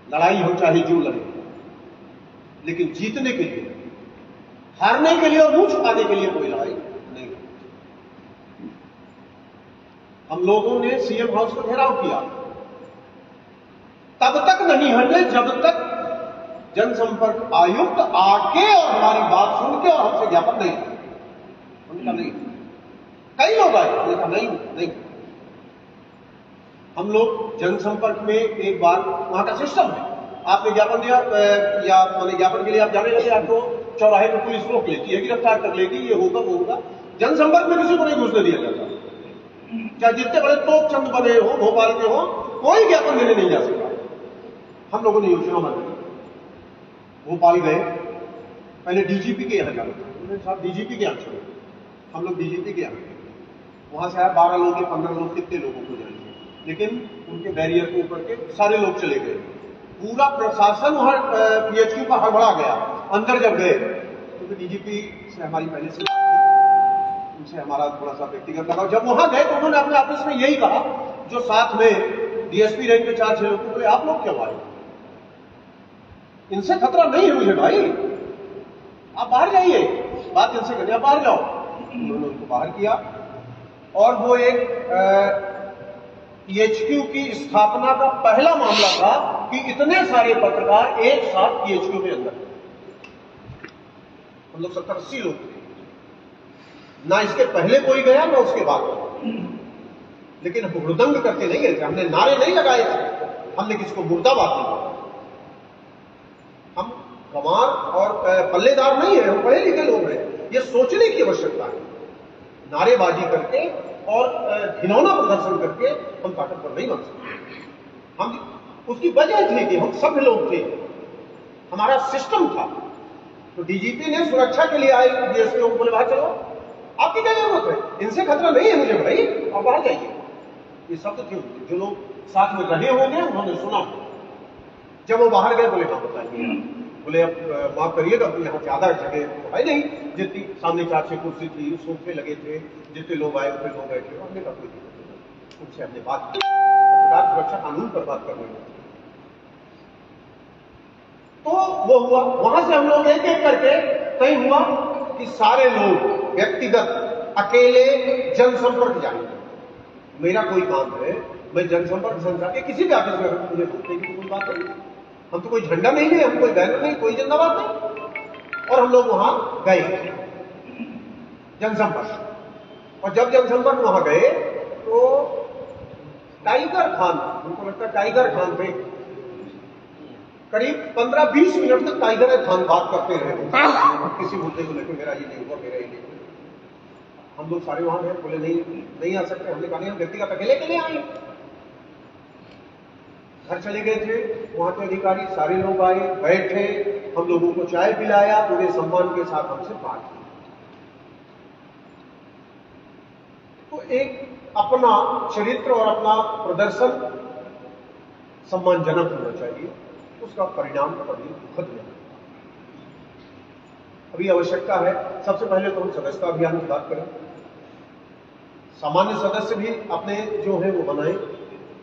लड़ाई हो चाहे जो लड़े, लेकिन जीतने के लिए, हारने के लिए और मुंह छुपाने के लिए कोई लड़ाई नहीं। हम लोगों ने सीएम हाउस को घेराव किया, तब तक नहीं हटे जब तक जनसंपर्क आयुक्त आके और हमारी बात सुन के और हमसे ज्ञापन नहीं, उनका नहीं। कई लोग आए, उनका नहीं। हम लोग जनसंपर्क में एक बार, वहां का सिस्टम है, आपने ज्ञापन दिया या मैंने ज्ञापन के लिए आप जाने लगे, आपको चौराहे पर पुलिस रोक लेती है, गिरफ्तार कर लेगी, ये होगा वो होगा। जनसंपर्क में किसी को नहीं घुसने दिया जाता, चाहे जितने बड़े तोप चंद बने हो, भोपाल के हो, कोई ज्ञापन देने नहीं जा सकता। हम लोगों ने योजना बनाई, भोपाल गए, पहले डीजीपी के यहां जाना, उन्होंने साहब डीजीपी के यहां चले, हम लोग डीजीपी के यहां, वहां से आया 12 लोग या 15 लोग, कितने लोगों को जाएंगे, लेकिन उनके बैरियर को ऊपर के सारे लोग चले गए। पूरा प्रशासन वहां पीएचक्यू का हड़बड़ा गया। अंदर जब गए, क्योंकि डीजीपी से हमारी पहले से उनसे हमारा थोड़ा सा व्यक्तिगत लगाव, जब वहां गए तो उन्होंने अपने ऑफिस में यही कहा, जो साथ में डीएसपी रैंक के 4-6 लोग, बोले आप लोग क्यों आए, इनसे खतरा नहीं है मुझे भाई, आप बाहर जाइए, बात इनसे करिए, आप बाहर जाओ। उन्होंने उनको बाहर किया, और वो एक पीएचक्यू की स्थापना का पहला मामला था कि इतने सारे पत्रकार एक साथ पीएचक्यू में अंदर, हम लोग 70-80 लोग थे, ना इसके पहले कोई गया ना उसके बाद, लेकिन हम हुड़दंग करके नहीं गए थे, हमने नारे नहीं लगाए थे, हमने किसको मुर्दाबाद नहीं, हम गंवार और पल्लेदार नहीं है, हम पढ़े लिखे लोग हैं, ये सोचने की आवश्यकता है। नारेबाजी करके और घिनौना प्रदर्शन करके हम ताकत पर नहीं बन सकते। हम उसकी वजह थी कि हम सभ्य लोग थे, हमारा सिस्टम था। तो डीजीपी ने सुरक्षा के लिए आए, डीएसपी को बोले बाहर चलो, आपकी क्या जरूरत है, इनसे खतरा नहीं है मुझे भाई, आप बाहर जाइए। ये शब्द थे जो लोग साथ में रहे होंगे, उन्होंने सुना। जब वो बाहर गए, बोले हाँ बताइए, बोले अब माफ करिएगा, यहाँ ज्यादा जगह तो है नहीं, जितनी सामने 4-6 कुर्सी थी, सोफे लगे थे, जितने लोग आए उतने लोग बैठे, हमने कहा कोई दिक्कत नहीं। उनसे हमने बात की, पत्रकार सुरक्षा कानून पर बात करने लगे, तो वो हुआ। वहां से हम लोग एक एक करके तय हुआ कि सारे लोग व्यक्तिगत अकेले जनसंपर्क जाएंगे। मेरा कोई काम है, मैं जनसंपर्क संस्था के किसी भी ऑफिस में मुझे पूछने की कोई बात नहीं, हम तो कोई झंडा नहीं है, हम कोई बैनर नहीं, कोई जिंदाबाद नहीं। और हम लोग वहां गए जनसंपर्क, और जब जनसंपर्क वहां गए तो टाइगर खान, हमको लगता है टाइगर खान थे, करीब 15-20 मिनट तक टाइगर खान बात करते रहे किसी मुद्दे को लेकर, मेरा ये नहीं हुआ, मेरा ये नहीं हुआ। हम लोग सारे वहां गए, बोले नहीं आ सकते, हमने कहा नहीं, हम व्यक्तिगत अकेले के लिए आए। घर चले गए थे, वहां के अधिकारी सारे लोग आए, बैठे, हम लोगों को चाय पिलाया, पूरे सम्मान के साथ हमसे बात की। तो एक अपना चरित्र और अपना प्रदर्शन सम्मानजनक होना चाहिए, उसका परिणाम कभी दुखद नहीं। अभी आवश्यकता है, सबसे पहले तो हम सदस्यता अभियान की बात करें, सामान्य सदस्य भी अपने जो है वो बनाए,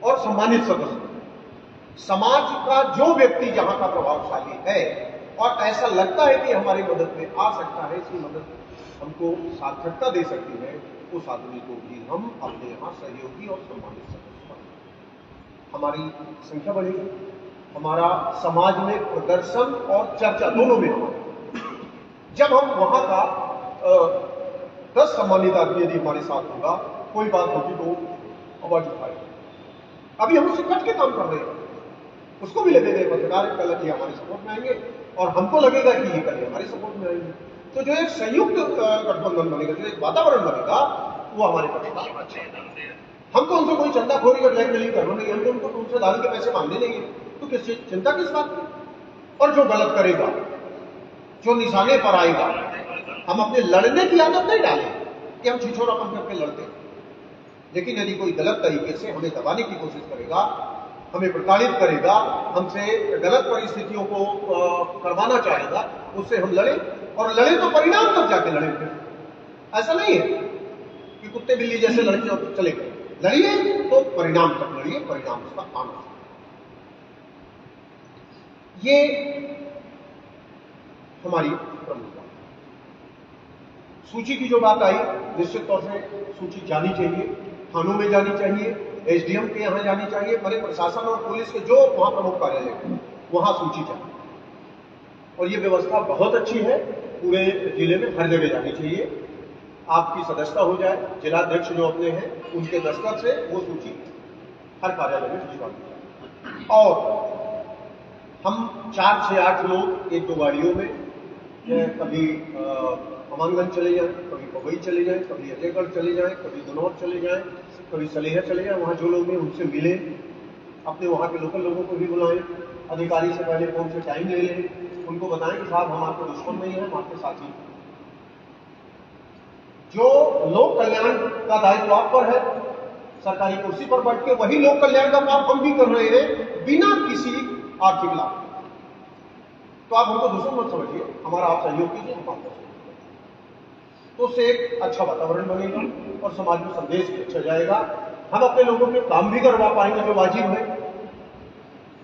और सम्मानित सदस्य, समाज का जो व्यक्ति जहां का प्रभावशाली है और ऐसा लगता है कि हमारी मदद में आ सकता है, इसकी मदद हमको सार्थकता दे सकती है, उस आदमी को भी हम अपने यहां सहयोगी और सम्मानित सदस्य बनाएं। हमारी संख्या बढ़ेगी, हमारा समाज में प्रदर्शन और चर्चा दोनों में हमारे, जब हम वहां का 10 सम्मानित आदमी यदि हमारे साथ होगा, कोई बात होगी तो आवाज उठाएगा। अभी हम उससे कट के काम कर रहे हैं, उसको भी लगेगा पत्रकार है, कल ये हमारे सपोर्ट में आएंगे, और हमको लगेगा कि ये कल हमारे सपोर्ट में आएंगे। तो जो एक संयुक्त गठबंधन बनेगा, जो एक वातावरण बनेगा, वो हमारे पक्ष में। हमको उनसे कोई चंदाखोरी का ब्लैकमेलिंग करना नहीं, हमको उनको उनसे दाल के पैसे मांगने नहीं है, तो किस चिंता किस बात की। और जो गलत करेगा, जो निशाने पर आएगा, हम अपने लड़ने की आदत नहीं डालें कि हम छिछोरापन करके लड़ते, लेकिन यदि कोई गलत तरीके से हमें दबाने की कोशिश करेगा, हमें प्रताड़ित करेगा, हमसे गलत परिस्थितियों को करवाना चाहेगा, उससे हम लड़े, और लड़े तो परिणाम तक जाके लड़े। ऐसा नहीं है कि कुत्ते बिल्ली जैसे लड़के और चले गए, लड़िए तो परिणाम तक लड़िए, परिणाम उसका आना। ये हमारी प्रमुख बात। सूची की जो बात आई, निश्चित तौर से सूची जानी चाहिए, थानों में जानी चाहिए, एसडीएम के यहाँ जानी चाहिए, बड़े प्रशासन और पुलिस के जो वहां प्रमुख कार्यालय है वहां सूची चाहिए। और ये व्यवस्था बहुत अच्छी है, पूरे जिले में हर जगह जानी चाहिए। आपकी सदस्यता हो जाए, जिलाध्यक्ष जो अपने हैं उनके दस्तखत से वो सूची हर कार्यालय में भिजवा दी जाए। और हम 4 से 8 लोग 1-2 गाड़ियों में कभी हमानगंज चले जाएं, कभी पवई चले जाएं, कभी अजयगढ़ चले जाएं, कभी गनौर चले जाएं, कभी सलेहा चले जाएं, वहां जो लोग हैं उनसे मिलें, अपने वहां के लोकल लोगों को भी बुलाएं, अधिकारी से पहले फोन से टाइम ले लें, उनको बताएं कि साहब हम आपके दुश्मन नहीं है, हम आपके साथी हैं। जो लोक कल्याण का दायित्व आप पर है, सरकारी कुर्सी पर बैठ के वही लोक कल्याण का काम हम भी कर रहे हैं बिना किसी आर्थिक लाभ। तो आप हमको दुश्मन मत समझिए, हमारा आप सहयोग कीजिए, हम आपका सहयोग करेंगे। तो उससे एक अच्छा वातावरण बनेगा और समाज में संदेश भी अच्छा जाएगा। हम अपने लोगों के काम भी करवा पाएंगे जो वाजिब है।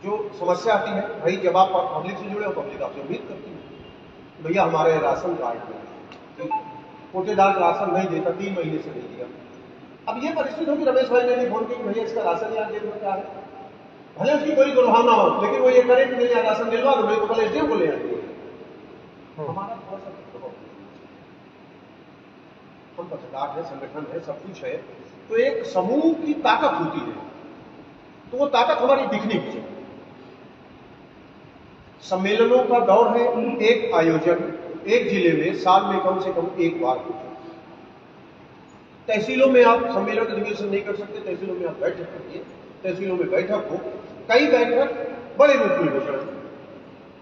जो समस्या आती है, भाई जब आप पब्लिक से जुड़े हो, पब्लिक आपसे उम्मीद करती है भैया हमारे राशन कार्ड में कोटेदार राशन नहीं देता, 3 महीने से नहीं दिया। अब ये परिस्थिति होगी, रमेश भाई ने भी फोन की भैया इसका राशन याद दे दो, क्या है, भले उसकी कोई दुर्भावना हो, लेकिन वो ये करे कि मेरे राशन दिलवा दो, नहीं तो कल एसडीएम को ले आएंगे। हमारा थोड़ा सा हम पत्रकार है, संगठन है, सब कुछ है, तो एक समूह की ताकत होती है, तो वो ताकत हमारी दिखनी चाहिए। सम्मेलनों का दौर है, एक आयोजन एक जिले में साल में कम से कम एक बार हो। तहसीलों में आप सम्मेलन अधिवेशन नहीं कर सकते, तहसीलों में आप बैठक करिए, तहसीलों में बैठक हो, कई बैठक बड़े रूप में हो जाए,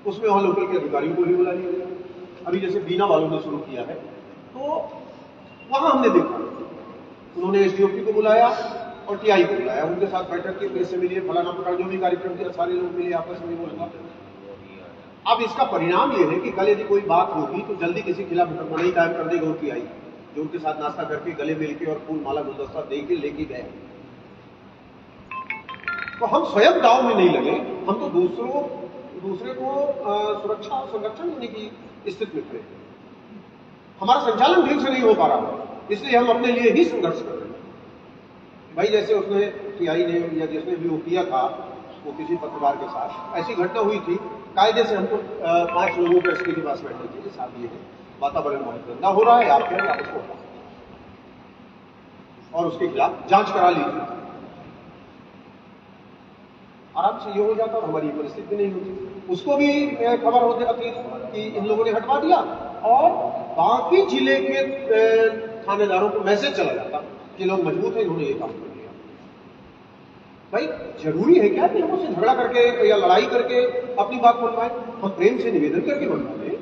उसमें वहां लोकल के अधिकारियों को भी बुलाइए। अभी जैसे बीना वालों ने शुरू किया है, तो वहां हमने देखा उन्होंने एसडीओपी को बुलाया और टीआई को बुलाया, उनके साथ बैठक की, प्रेस से मिलिए, फलाना प्रकार जो भी कार्यक्रम किया, सारे लोग मिले, आपस में बोला। अब इसका परिणाम यह है कि कल यदि कोई बात होगी तो जल्दी किसी के खिलाफ मुकदमा नहीं कायम कर देगा टीआई, जो उनके साथ नाश्ता करके गले मिल के और फूल माला गुलदस्ता दे के लेके गए। तो हम स्वयं दाव में नहीं लगे, हम तो दूसरे को सुरक्षा और संरक्षण देने की स्थिति में खड़े। हमारा संचालन ठीक से नहीं हो पा रहा, इसलिए हम अपने लिए ही संघर्ष कर रहे हैं। भाई जैसे उसने टीआई ने या जिसने भी वो किया था, वो किसी पत्रकार के साथ ऐसी घटना हुई थी, कायदे से हमको 5 लोगों को एसपी के पास बैठने चाहिए, साथ ये है वातावरण बहुत गंदा हो रहा है, आप क्या उसको और उसके खिलाफ जांच करा लीजिए, आराम से ये हो जाता और हमारी परिस्थिति नहीं होती। उसको भी खबर हो जाती कि इन लोगों ने हटवा दिया और बाकी जिले के थानेदारों को मैसेज चला जाता कि लोग मजबूत हैं, इन्होंने ये काम कर दिया। भाई जरूरी है क्या कि हम उससे झगड़ा करके या लड़ाई करके अपनी बात मनवाएं? हम प्रेम से निवेदन करके मनवाएं,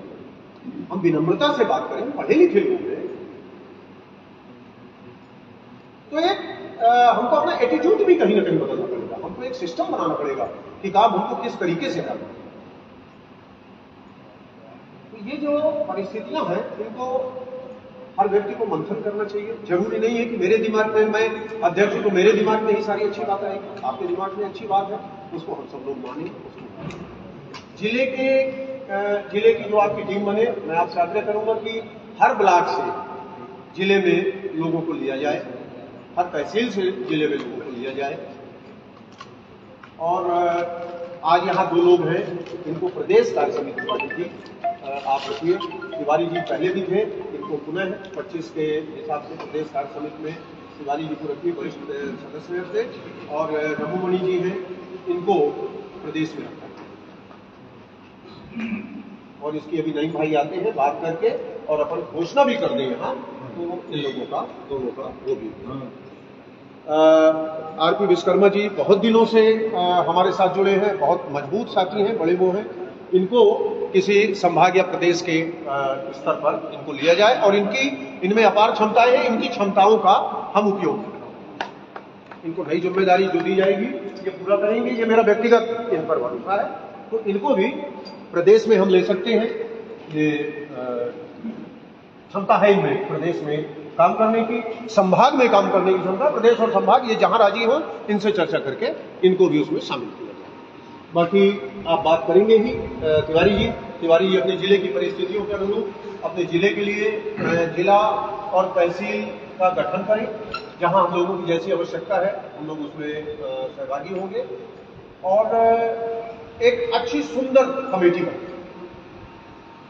हम विनम्रता से बात करें, पढ़े लिखे लोग हैं। तो एक हमको अपना एटीट्यूड भी कहीं ना कहीं बदलना पड़ेगा, हमको एक सिस्टम बनाना पड़ेगा कि काम हमको किस तरीके से करना है। तो ये जो परिस्थितियां हैं, इनको हर व्यक्ति को मंथन करना चाहिए। जरूरी नहीं है कि मेरे दिमाग में, मैं अध्यक्ष तो मेरे दिमाग में ही सारी अच्छी बात आएगी, आपके दिमाग में अच्छी बात है, उसको हम सब लोग मानें, उसको जिले की जो आपकी टीम बने, मैं आपसे आग्रह करूंगा कि हर ब्लॉक से जिले में लोगों को लिया जाए, हर तहसील से जिले में लोगों को लिया जाए। और आज यहाँ 2 लोग हैं, इनको प्रदेश कार्य समिति पार्टी की आप रखिए। तिवारी जी पहले भी थे, इनको पुनः 25 के हिसाब से प्रदेश कार्य समिति में तिवारी जी को रखिए, वरिष्ठ सदस्य थे। और रघुमणि जी हैं, इनको प्रदेश में रखा। और इसकी अभी नई भाई आते हैं, बात करके और अपन घोषणा भी कर दें यहाँ, तो इन लोगों का दोनों का वो भी। आरपी विश्वकर्मा जी बहुत दिनों से हमारे साथ जुड़े हैं, बहुत मजबूत साथी हैं, बड़े वो हैं। इनको किसी संभाग या प्रदेश के स्तर पर इनको लिया जाए और इनमें अपार क्षमताएं हैं, इनकी क्षमताओं का हम उपयोग करें। इनको नई जिम्मेदारी जो दी जाएगी ये पूरा करेंगे, ये मेरा व्यक्तिगत इन पर भरोसा है। तो इनको भी प्रदेश में हम ले सकते हैं, ये क्षमता है इनमें प्रदेश में काम करने की, संभाग में काम करने की क्षमता। प्रदेश और संभाग ये जहां राजी हो, इनसे चर्चा करके इनको भी उसमें शामिल किया जाए। बाकी आप बात करेंगे ही तिवारी जी अपने जिले की परिस्थितियों के अनुरूप अपने जिले के लिए जिला और तहसील का गठन करें, जहां हम लोगों की जैसी आवश्यकता है हम लोग उसमें सहभागी होंगे और एक अच्छी सुंदर कमेटी बने,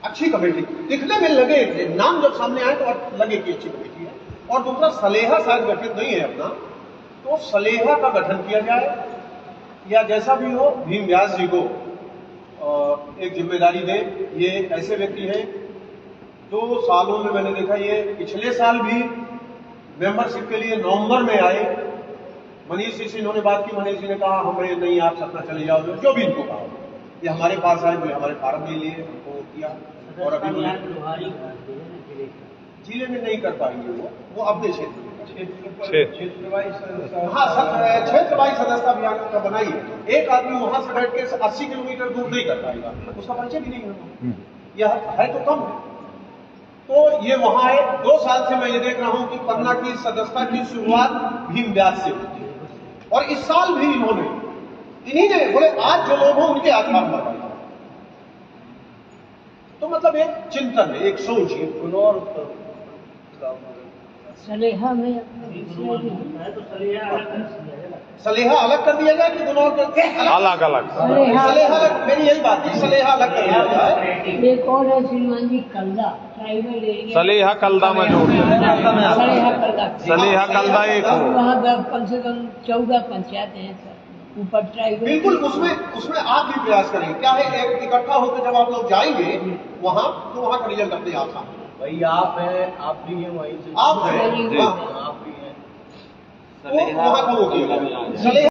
अच्छी कमेटी दिखने में लगे, नाम जब सामने आए तो लगे कि अच्छी कमेटी है। और दूसरा सलेहा शायद गठित नहीं है अपना, तो सलेहा का गठन किया जाए या जैसा भी हो भीम व्यास जी को एक जिम्मेदारी दें। ये ऐसे व्यक्ति हैं जो सालों में मैंने देखा, ये पिछले साल भी मेंबरशिप के लिए नवंबर में आए। मनीष जी से इन्होंने बात की, मनीष जी ने कहा हमें नहीं, आप सतना चले जाओ, जो भी इनको कहा, ये हमारे पास आए, जो हमारे फार्म में लिए हमको किया। और अभी जिले में नहीं कर पाएंगे, वो अपने क्षेत्र में क्षेत्र वाइज सदस्यता अभियान का बनाई है। एक आदमी वहां से बैठ के 80 किलोमीटर दूर नहीं कर पाएगा, उसका परिचय भी नहीं होगा, यह है तो कम है। तो ये वहां है। 2 साल से मैं ये देख रहा हूं कि पन्ना की सदस्यता की शुरुआत भीम व्यास से होती है और इस साल भी इन्हीं ने बोले आज जो लोग हों उनके आधार पर। तो मतलब एक चिंतन है, एक सोच है। सलेहा में सलेहा अलग कर दिया जाए कि दोनों अलग अलग सलेहा अलग, मेरी यही बात है, सलेहा अलग कर दिया जाए। एक और है श्रीमान जी कल्दा ट्राइबल एरिया, सलेहा कल्दा में जोड़ सलेहा कल्दा एक हो। वहाँ कम से कम 14 पंचायत हैं सर, ऊपर ट्राइबल। बिल्कुल, उसमें आप भी प्रयास करें। क्या है, एक इकट्ठा होकर जब आप लोग जाएंगे वहां, तो वहां का रिजल्ट अपने आप सामने। भाई आप हैं, आप भी हैं, वहीं से आप हैं, आप भी हैं। वहां का वो किया